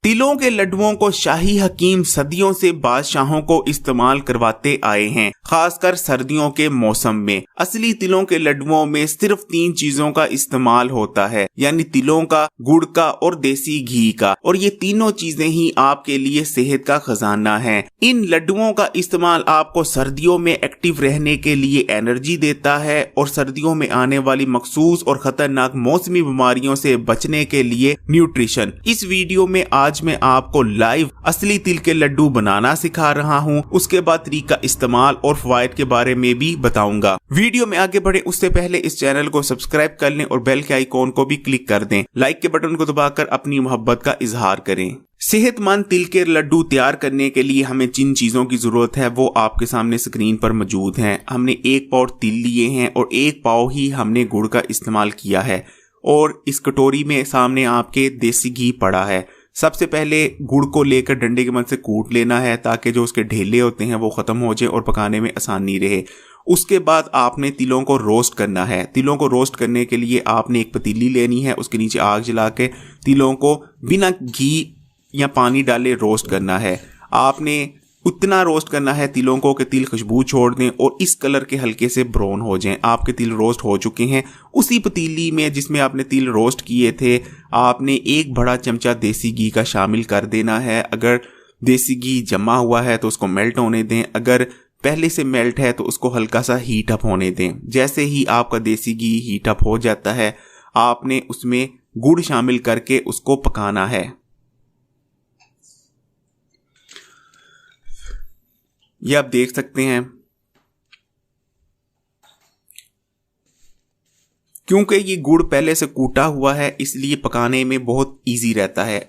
तिलों के लड्डुओं को शाही हकीम सदियों से बादशाहों को इस्तेमाल करवाते आए हैं, खासकर सर्दियों के मौसम में। असली तिलों के लड्डुओं में सिर्फ 3 चीजों का इस्तेमाल होता है, यानी तिलों का, गुड़ का और देसी घी का, और ये तीनों चीजें ही आपके लिए सेहत का खजाना है। इन लड्डुओं का इस्तेमाल आपको सर्दियों में एक्टिव रहने के लिए एनर्जी देता है और सर्दियों में आने वाली मखसूस और खतरनाक मौसमी बीमारियों से बचने के लिए न्यूट्रिशन। इस वीडियो में आज मैं आपको लाइव असली तिल के लड्डू बनाना सिखा रहा हूं, उसके बाद तरीका इस्तेमाल और फवाइद के बारे में भी बताऊंगा। वीडियो में आगे बढ़े उससे पहले इस चैनल को सब्सक्राइब कर लें और बेल के आइकॉन को भी क्लिक कर दें। लाइक के बटन को दबाकर अपनी मोहब्बत का इजहार करें। सेहतमंद तिल के लड्डू तैयार करने के लिए हमें जिन चीजों की जरूरत है वो आपके सामने स्क्रीन पर मौजूद हैं। हमने 1 पाव तिल लिए हैं और 1 पाव ही हमने गुड़ का इस्तेमाल किया है, और इस कटोरी में सामने आपके देसी घी पड़ा है। सबसे पहले गुड़ को लेकर डंडे की मदद से कूट लेना है ताकि जो उसके ढेले होते हैं वो खत्म हो जाए और पकाने में आसानी रहे। उसके बाद आपने तिलों को रोस्ट करना है। तिलों को रोस्ट करने के लिए आपने एक पतीली लेनी है, उसके नीचे आग जला के तिलों को बिना घी या पानी डाले रोस्ट करना है। आपने उतना रोस्ट करना है तिलों को कि तिल खुशबू छोड़ दें और इस कलर के हल्के से ब्राउन हो जाएं। आपके तिल रोस्ट हो चुके हैं। उसी पतीली में जिसमें आपने तिल रोस्ट किए थे, आपने 1 बड़ा चमचा देसी घी का शामिल कर देना है। अगर देसी घी जमा हुआ है तो उसको मेल्ट होने दें, अगर पहले से मेल्ट है तो उसको हल्का सा हीट अप होने दें। जैसे ही आपका देसी घी हीट अप हो जाता है, आपने उसमें गुड़ शामिल करके उसको पकाना है। ये आप देख सकते हैं, क्योंकि ये गुड़ पहले से कूटा हुआ है इसलिए पकाने में बहुत इजी रहता है।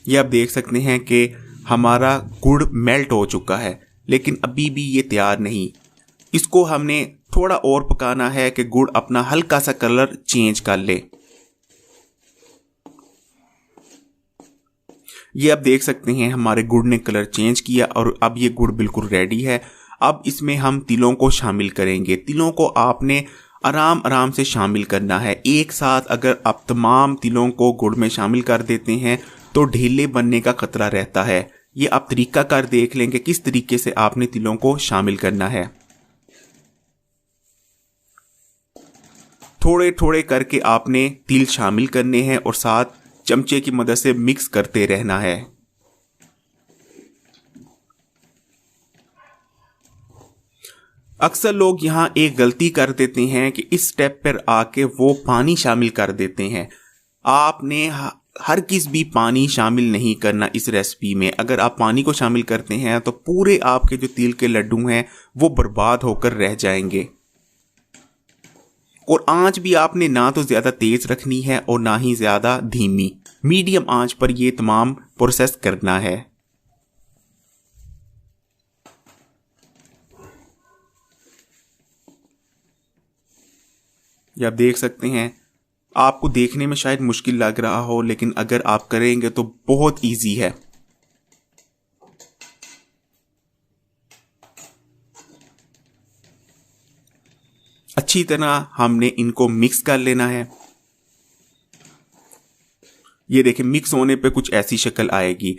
ये आप देख सकते हैं कि हमारा गुड़ मेल्ट हो चुका है, लेकिन अभी भी ये तैयार नहीं। इसको हमने थोड़ा और पकाना है कि गुड़ अपना हल्का सा कलर चेंज कर ले। ये आप देख सकते हैं हमारे गुड़ ने कलर चेंज किया और अब ये गुड़ बिल्कुल रेडी है। अब इसमें हम तिलों को शामिल करेंगे। तिलों को आपने आराम आराम से शामिल करना है। एक साथ अगर आप तमाम तिलों को गुड़ में शामिल कर देते हैं तो ढीले बनने का खतरा रहता है। ये आप तरीका कर देख लेंगे किस तरीके से आपने तिलों को शामिल करना है। थोड़े थोड़े करके आपने तिल शामिल करने हैं और साथ चमचे की मदद से मिक्स करते रहना है। अक्सर लोग यहां एक गलती कर देते हैं कि इस स्टेप पर आके वो पानी शामिल कर देते हैं। आपने हर किस भी पानी शामिल नहीं करना इस रेसिपी में। अगर आप पानी को शामिल करते हैं तो पूरे आपके जो तिल के लड्डू हैं वो बर्बाद होकर रह जाएंगे। और आंच भी आपने ना तो ज्यादा तेज रखनी है और ना ही ज्यादा धीमी, मीडियम आंच पर यह तमाम प्रोसेस करना है। ये आप देख सकते हैं, आपको देखने में शायद मुश्किल लग रहा हो, लेकिन अगर आप करेंगे तो बहुत इजी है। अच्छी तरह हमने इनको मिक्स कर लेना है। ये देखें, मिक्स होने पे कुछ ऐसी शक्ल आएगी।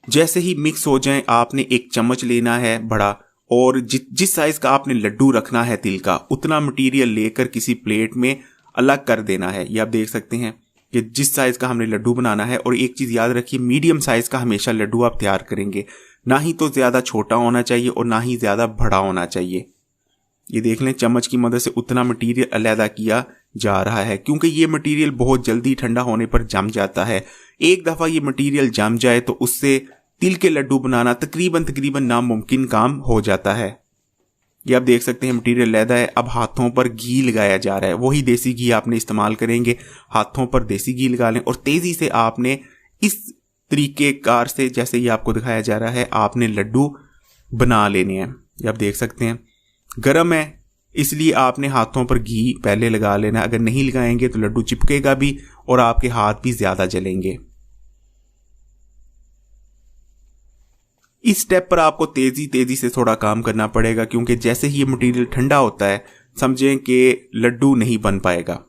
जैसे ही मिक्स हो जाए आपने एक चम्मच लेना है बड़ा, और जिस साइज का आपने लड्डू रखना है तिल का, उतना मटेरियल लेकर किसी प्लेट में अलग कर देना है। ये आप देख सकते हैं कि जिस साइज का हमने लड्डू बनाना है। और एक चीज याद रखिए, मीडियम साइज का हमेशा लड्डू आप तैयार करेंगे, ना ही तो ज्यादा छोटा होना चाहिए और ना ही ज्यादा बड़ा होना चाहिए। ये देख लें, चम्मच की मदद से उतना मटेरियल अलहदा किया जा रहा है, क्योंकि ये मटेरियल बहुत जल्दी ठंडा होने पर जम जाता है। एक दफा ये मटेरियल जम जाए तो उससे तिल के लड्डू बनाना तकरीबन नामुमकिन काम हो जाता है। ये आप देख सकते हैं मटेरियल अलहदा है। अब हाथों पर घी लगाया जा रहा है, वही देसी घी आपने इस्तेमाल करेंगे। हाथों पर देसी घी लगा लें और तेजी से आपने इस तरीके कार से, जैसे ये आपको दिखाया जा रहा है, आपने लड्डू बना लेने हैं। ये आप देख सकते हैं गरम है, इसलिए आपने हाथों पर घी पहले लगा लेना। अगर नहीं लगाएंगे तो लड्डू चिपकेगा भी और आपके हाथ भी ज्यादा जलेंगे। इस स्टेप पर आपको तेजी से थोड़ा काम करना पड़ेगा, क्योंकि जैसे ही ये मटेरियल ठंडा होता है समझें कि लड्डू नहीं बन पाएगा।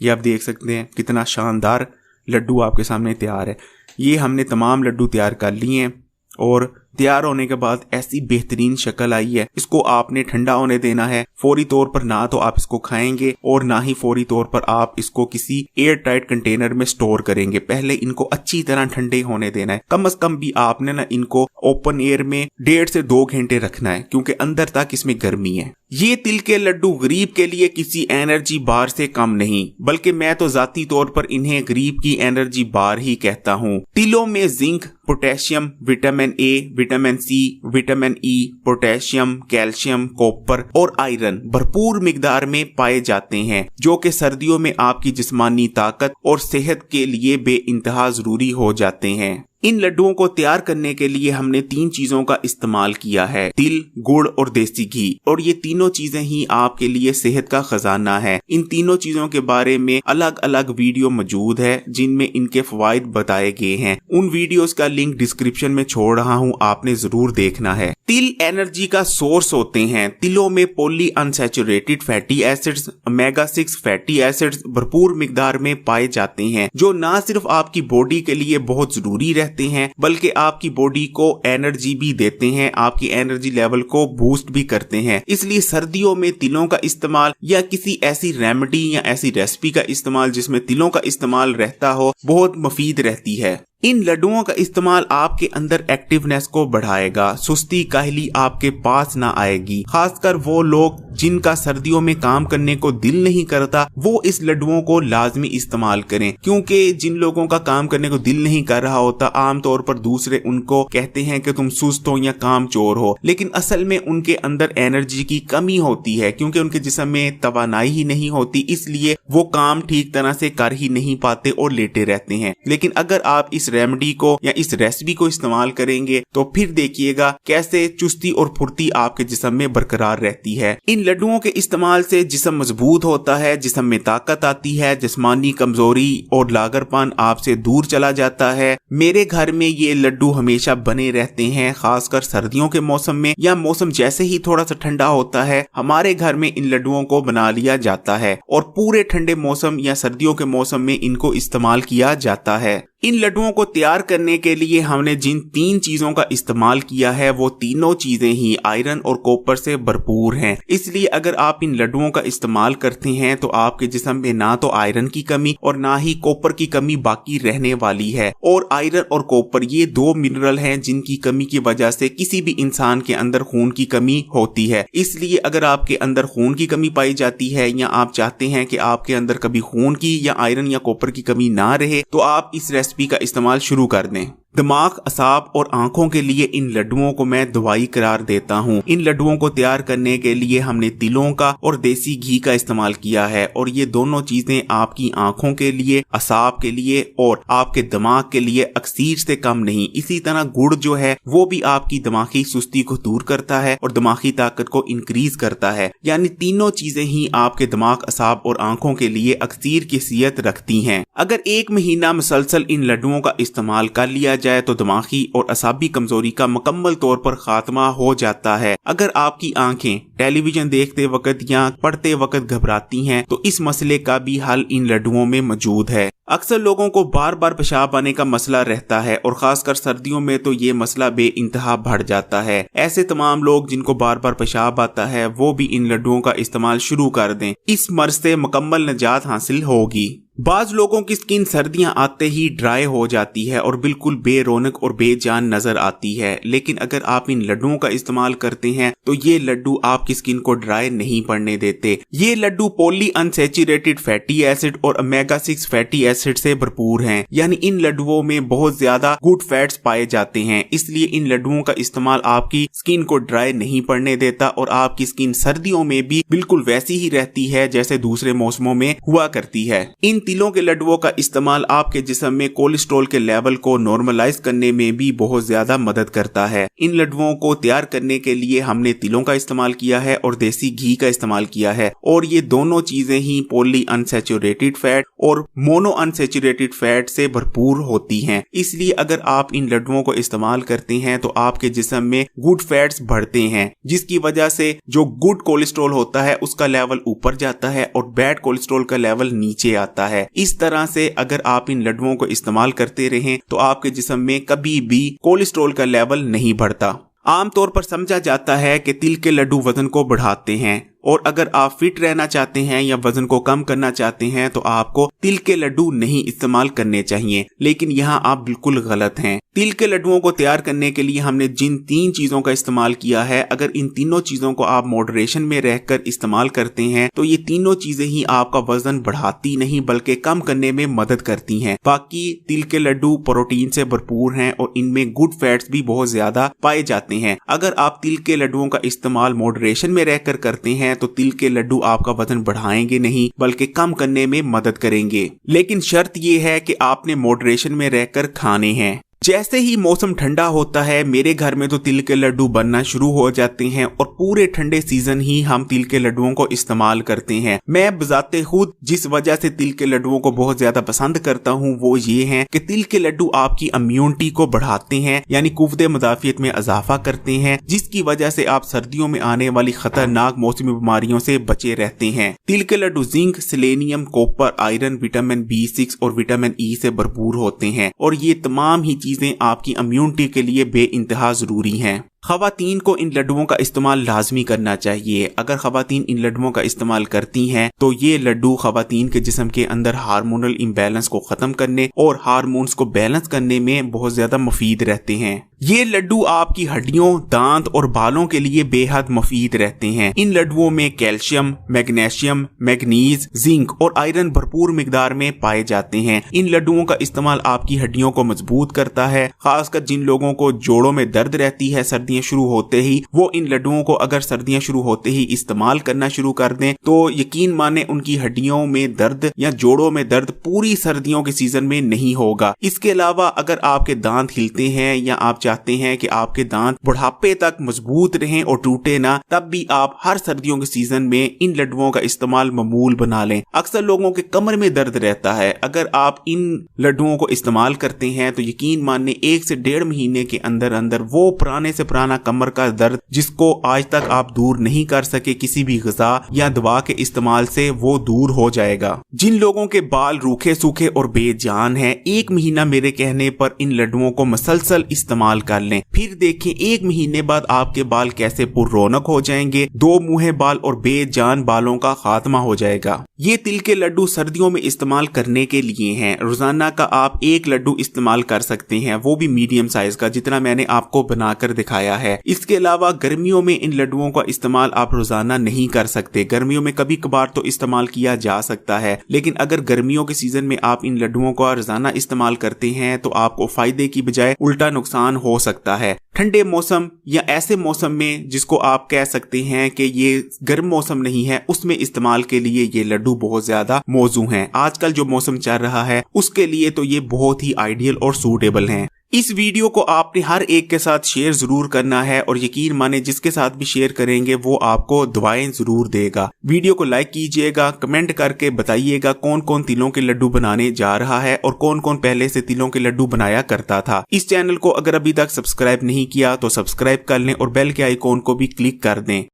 ये आप देख सकते हैं कितना शानदार लड्डू आपके सामने तैयार है। ये हमने तमाम लड्डू तैयार कर लिए हैं और तैयार होने के बाद ऐसी बेहतरीन शक्ल आई है। इसको आपने ठंडा होने देना है। फौरी तौर पर ना तो आप इसको खाएंगे और ना ही फौरी तौर पर आप इसको किसी एयर टाइट कंटेनर में स्टोर करेंगे। पहले इनको अच्छी तरह ठंडे होने देना है। कम से कम भी आपने ना इनको ओपन एयर में 1.5 से 2 घंटे रखना है, क्योंकि अंदर तक इसमें गर्मी है। ये तिल के लड्डू गरीब के लिए किसी एनर्जी बार से कम नहीं, बल्कि मैं तो जाती तौर पर इन्हें गरीब की एनर्जी बार ही कहता हूँ। तिलों में zinc, potassium, vitamin A, vitamin C, vitamin E, potassium, calcium, copper और आयरन भरपूर मिकदार में पाए जाते हैं, जो कि सर्दियों में आपकी जिस्मानी ताकत और सेहत के लिए बेइंतहा जरूरी हो जाते हैं। इन लड्डुओं को तैयार करने के लिए हमने 3 चीजों का इस्तेमाल किया है, तिल, गुड़ और देसी घी। और ये तीनों चीजें ही आपके लिए सेहत का खजाना है। इन तीनों चीजों के बारे में अलग अलग वीडियो मौजूद है जिनमें इनके फवाइद बताए गए हैं। उन वीडियोस का लिंक डिस्क्रिप्शन में छोड़ रहा हूँ, आपने जरूर देखना है। तिल एनर्जी का सोर्स होते हैं। तिलों में poly unsaturated fatty acids, omega 6 fatty acids भरपूर मिकदार में पाए जाते हैं, जो ना सिर्फ आपकी बॉडी के लिए बहुत जरूरी रहते हैं, बल्कि आपकी बॉडी को एनर्जी भी देते हैं, आपकी एनर्जी लेवल को बूस्ट भी करते हैं। इसलिए सर्दियों में तिलों का इस्तेमाल या किसी ऐसी रेमेडी या ऐसी रेसिपी का इस्तेमाल जिसमें तिलों का इस्तेमाल रहता हो, बहुत मुफीद रहती है। इन लड्डुओं का इस्तेमाल आपके अंदर एक्टिवनेस को बढ़ाएगा। सुस्ती काहली आपके पास ना आएगी। खासकर वो लोग जिनका सर्दियों में काम करने को दिल नहीं करता, वो इस लड्डुओं को लाजमी इस्तेमाल करें, क्योंकि जिन लोगों का काम करने को दिल नहीं कर रहा होता, आमतौर पर दूसरे उनको कहते हैं कि तुम सुस्त हो या काम चोर हो, लेकिन असल में उनके अंदर एनर्जी की कमी होती है, क्योंकि उनके जिस्म में तवानाई ही नहीं होती, इसलिए वो काम ठीक तरह से कर ही नहीं पाते और लेटे रहते हैं। लेकिन अगर आप इस रेमेडी को या इस रेसिपी को इस्तेमाल करेंगे तो फिर देखिएगा कैसे चुस्ती और फुर्ती आपके जिस्म में बरकरार रहती है। इन लड्डुओं के इस्तेमाल से जिस्म मजबूत होता है, जिस्म में ताकत आती है, जिस्मानी कमजोरी और लागरपन आपसे दूर चला जाता है। मेरे घर में ये लड्डू हमेशा बने रहते हैं, खासकर सर्दियों के मौसम में या मौसम जैसे ही थोड़ा सा ठंडा होता है, हमारे घर में इन लड्डुओं को बना लिया जाता है और पूरे ठंडे मौसम या सर्दियों के मौसम में इनको इस्तेमाल किया जाता है। इन लड्डुओं को तैयार करने के लिए हमने जिन 3 चीजों का इस्तेमाल किया है, वो तीनों चीजें ही आयरन और कॉपर से भरपूर हैं। इसलिए अगर आप इन लड्डुओं का इस्तेमाल करते हैं तो आपके जिस्म में ना तो आयरन की कमी और ना ही कॉपर की कमी बाकी रहने वाली है। और आयरन और कॉपर ये 2 मिनरल हैं जिनकी कमी की वजह से किसी भी इंसान के अंदर खून की कमी होती है। इसलिए अगर आपके अंदर खून की कमी पाई जाती है या आप चाहते हैं कि आपके अंदर कभी खून की या आयरन या कॉपर की कमी ना रहे, तो आप इस रेसिपी का इस्तेमाल शुरू कर दें। दिमाग, असाब और आंखों के लिए इन लड्डुओं को मैं दवाई करार देता हूँ। इन लड्डुओं को तैयार करने के लिए हमने तिलों का और देसी घी का इस्तेमाल किया है और ये दोनों चीजें आपकी आंखों के लिए, असाब के लिए और आपके दिमाग के लिए अक्सीर से कम नहीं। इसी तरह गुड़ जो है वो भी आपकी दिमागी सुस्ती को दूर करता है और दिमागी ताकत को इंक्रीज करता है। यानी तीनों चीजें ही आपके दिमाग, असाब और आंखों के लिए अक्सीर की हैसियत रखती हैं। अगर 1 महीना मुसलसल इन लड्डुओं का इस्तेमाल कर लिया जाए तो दिमागी और असाबी कमजोरी का मुकम्मल तौर पर खात्मा हो जाता है। अगर आपकी आंखें टेलीविजन देखते वक्त या पढ़ते वक्त घबराती हैं तो इस मसले का भी हल इन लड्डुओं में मौजूद है। अक्सर लोगों को बार बार पेशाब आने का मसला रहता है और खासकर सर्दियों में तो ये मसला बेइंतहा बढ़ जाता है। ऐसे तमाम लोग जिनको बार बार पेशाब आता है वो भी इन लड्डुओं का इस्तेमाल शुरू कर दें, इस मर्ज से मुकम्मल निजात हासिल होगी। बाज लोगों की स्किन सर्दियां आते ही ड्राई हो जाती है और बिल्कुल बेरौनक और बेजान नजर आती है, लेकिन अगर आप इन लड्डुओं का इस्तेमाल करते हैं तो ये लड्डू आपकी स्किन को ड्राई नहीं पड़ने देते। ये laddoo polyunsaturated fatty acid और ओमेगा 6 फैटी एसिड से भरपूर हैं, यानी इन लड्डुओं में बहुत ज्यादा गुड फैट्स पाए जाते हैं। इसलिए इन लड्डुओं का इस्तेमाल आपकी स्किन को ड्राई नहीं पड़ने देता और आपकी स्किन सर्दियों में भी बिल्कुल वैसी ही रहती है जैसे दूसरे मौसमों में हुआ करती है। इन तिलों के लड्डुओं का इस्तेमाल आपके जिस्म में कोलेस्ट्रॉल के लेवल को नॉर्मलाइज करने में भी बहुत ज्यादा मदद करता है। इन लड्डुओं को तैयार करने के लिए हमने तिलों का इस्तेमाल किया है और देसी घी का इस्तेमाल किया है और ये दोनों चीजें ही पॉली अनसैचुरेटेड फैट और मोनो अनसैचुरेटेड फैट से भरपूर होती हैं। इसलिए अगर आप इन लड्डुओं को इस्तेमाल करते हैं तो आपके जिस्म में गुड फैट्स बढ़ते हैं, जिसकी वजह से जो गुड कोलेस्ट्रॉल होता है उसका लेवल ऊपर जाता है और बैड कोलेस्ट्रॉल का लेवल नीचे आता है। इस तरह से अगर आप इन लड्डुओं को इस्तेमाल करते रहें तो आपके जिस्म में कभी भी कोलेस्ट्रॉल का लेवल नहीं बढ़ता। आमतौर पर समझा जाता है कि तिल के लड्डू वजन को बढ़ाते हैं, और अगर आप फिट रहना चाहते हैं या वजन को कम करना चाहते हैं तो आपको तिल के लड्डू नहीं इस्तेमाल करने चाहिए। लेकिन यहाँ आप बिल्कुल गलत हैं। तिल के लड्डुओं को तैयार करने के लिए हमने जिन 3 चीजों का इस्तेमाल किया है, अगर इन तीनों चीजों को आप मॉडरेशन में रहकर इस्तेमाल करते हैं तो ये तीनों चीजें ही आपका वजन बढ़ाती नहीं बल्कि कम करने में मदद करती हैं। बाकी तिल के लड्डू प्रोटीन से भरपूर हैं और इनमें गुड फैट्स भी बहुत ज्यादा पाए जाते हैं। अगर आप तिल के लड्डुओं का इस्तेमाल मॉडरेशन में रहकर करते हैं तो तिल के लड्डू आपका वजन बढ़ाएंगे नहीं बल्कि कम करने में मदद करेंगे। लेकिन शर्त यह है कि आपने मॉडरेशन में रहकर खाने हैं। जैसे ही मौसम ठंडा होता है मेरे घर में तो तिल के लड्डू बनना शुरू हो जाते हैं और पूरे ठंडे सीजन ही हम तिल के लड्डुओं को इस्तेमाल करते हैं। मैं बजाते खुद जिस वजह से तिल के लड्डुओं को बहुत ज्यादा पसंद करता हूं वो ये है कि तिल के लड्डू आपकी इम्यूनिटी को बढ़ाते हैं, यानी कुव्वत मुदाफियत में इजाफा करते हैं, जिसकी वजह से आप सर्दियों में आने वाली खतरनाक मौसमी बीमारियों से बचे रहते हैं। तिल के laddoo zinc, selenium, copper, iron, vitamin B6 और विटामिन E से भरपूर होते हैं और ये तमाम ही चीजें आपकी इम्यूनिटी के लिए बेइंतहा जरूरी हैं। खवातीन को इन लड्डुओं का इस्तेमाल लाजमी करना चाहिए। अगर खवातीन इन लड्डुओं का इस्तेमाल करती हैं तो ये लड्डू खवातीन के जिस्म के अंदर हार्मोनल इम्बैलेंस को खत्म करने और हार्मोन्स को बैलेंस करने में बहुत ज्यादा मुफीद रहते हैं। ये लड्डू आपकी हड्डियों, दांत और बालों के लिए बेहद मुफीद रहते हैं। इन लड्डुओं में कैल्शियम, मैग्नीशियम, मैग्नीज, जिंक और आयरन भरपूर मिकदार में पाए जाते हैं। इन लड्डुओं का इस्तेमाल आपकी हड्डियों को मजबूत करता है। खासकर जिन लोगों को जोड़ों में दर्द रहती है सर्दियां शुरू होते ही, वो इन लड्डुओं को अगर सर्दियां शुरू होते ही इस्तेमाल करना शुरू कर दें तो यकीन माने उनकी हड्डियों में दर्द या जोड़ों में दर्द पूरी सर्दियों के सीजन में नहीं होगा। इसके अलावा अगर आपके दांत हिलते हैं या आप चाहते हैं कि आपके दांत बुढ़ापे तक मजबूत रहें और टूटे ना, तब भी आप हर सर्दियों के सीजन में इन लड्डुओं का इस्तेमाल मामूल बना लें। अक्सर लोगों के कमर में दर्द रहता है, अगर आप इन लड्डुओं को इस्तेमाल करते हैं तो यकीन माने 1 से 1.5 महीने के अंदर अंदर वो पुराने से पुराना कमर का दर्द जिसको आज तक आप दूर नहीं कर सके किसी भी ग़िज़ा या दवा के इस्तेमाल से, वो दूर हो जाएगा। जिन लोगों के बाल रूखे सूखे और बेजान हैं, 1 महीना मेरे कहने पर इन लड्डुओं को मसलसल इस्तेमाल कर लें, फिर देखें 1 महीने बाद आपके बाल कैसे पुररौनक हो जाएंगे। 2 मुँहे बाल और बेजान बालों का खात्मा हो जाएगा। ये तिल के लड्डू सर्दियों में इस्तेमाल करने के लिए हैं। रोजाना का आप 1 लड्डू इस्तेमाल कर सकते हैं, वो भी मीडियम साइज का, जितना मैंने आपको बनाकर दिखाया है। इसके अलावा गर्मियों में इन लड्डुओं का इस्तेमाल आप रोजाना नहीं कर सकते। गर्मियों में कभी कभार तो इस्तेमाल किया जा सकता है, लेकिन अगर गर्मियों के सीजन में आप इन लड्डुओं का रोजाना इस्तेमाल करते हैं तो आपको फायदे की बजाय उल्टा नुकसान हो सकता है। ठंडे मौसम या ऐसे मौसम में जिसको आप कह सकते हैं कि ये गर्म मौसम नहीं है, उसमें इस्तेमाल के लिए ये लड्डू बहुत ज्यादा मौजू हैं। आजकल जो मौसम चल रहा है उसके लिए तो ये बहुत ही आइडियल और सूटेबल हैं। इस वीडियो को आपने हर एक के साथ शेयर जरूर करना है और यकीन माने जिसके साथ भी शेयर करेंगे वो आपको दुआएं जरूर देगा। वीडियो को लाइक कीजिएगा, कमेंट करके बताइएगा कौन कौन तिलों के लड्डू बनाने जा रहा है और कौन कौन पहले से तिलों के लड्डू बनाया करता था। इस चैनल को अगर अभी तक सब्सक्राइब नहीं किया तो सब्सक्राइब कर लें और बेल के आइकॉन को भी क्लिक कर दें।